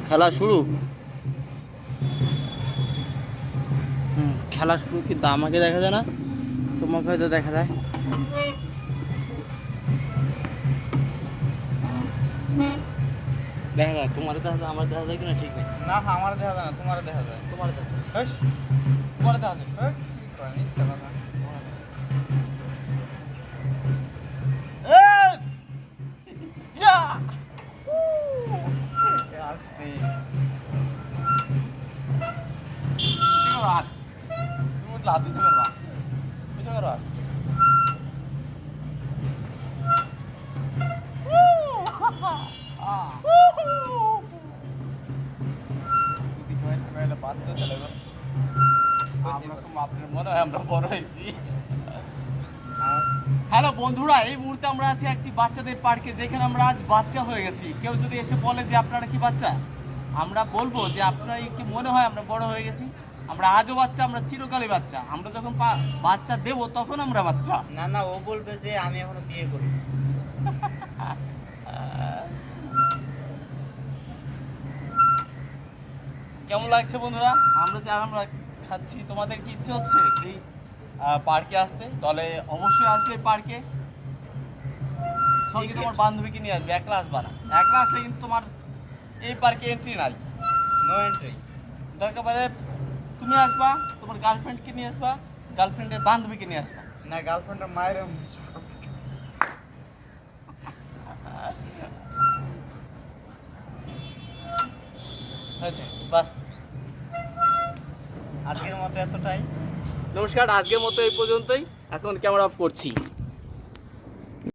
খেলা শুরু। খেলা শুরু, কিন্তু আমাকে দেখা যায় না, তোমাকে হয়তো দেখা যায়। দেখা যায় তোমার দেখা যায়, আমার দেখা যায় কিনা ঠিক নেই। না আমার দেখা যায় না, তোমার দেখা যায়। তোমার দেখা যায়, তোমার দেখা যায়। আসতে তুমি লাভ দিতে পারবা, বুঝতে পারবা। বাচ্চা ছেলে আমরা তো আপনার মনে হয় আমরা বড় হয়েছি। হ্যালো বন্ধুরা, এই মুহূর্তে আমরা আছি একটি বাচ্চাদের পার্কে, যেখানে আমরা আজ বাচ্চা হয়ে গেছি। কেউ যদি এসে বলে যে আপনারা কি বাচ্চা, আমরা বলবো যে আপনার কি মনে হয় আমরা বড় হয়ে গেছি। আমরা আজও বাচ্চা, আমরা চিরকালই বাচ্চা। আমরা যখন বাচ্চা দেব তখন আমরা বাচ্চা। না না, ও বলবে যে আমি এখনো বিয়ে করি। কেমন লাগছে বন্ধুরা? আমরা খাচ্ছি, তোমাদের কি ইচ্ছে হচ্ছে এই পার্কে আসতে? তাহলে অবশ্যই আসবে পার্কে। সঙ্গে তোমার বান্ধবীকে নিয়ে আসবে, একলা আসবা না। একলা আসলে কিন্তু তোমার এই পার্কে এন্ট্রি নাই, নো এন্ট্রি। দরকার পড়ে তুমি আসবা, তোমার গার্লফ্রেন্ডকে নিয়ে আসবা, গার্লফ্রেন্ডের বান্ধবীকে নিয়ে আসবা। না, গার্লফ্রেন্ডের মায়ের হয়েছে, বাস। আজকের মতো এতটাই। নমস্কার, আজকের মতো এই পর্যন্তই। এখন ক্যামেরা অফ করছি।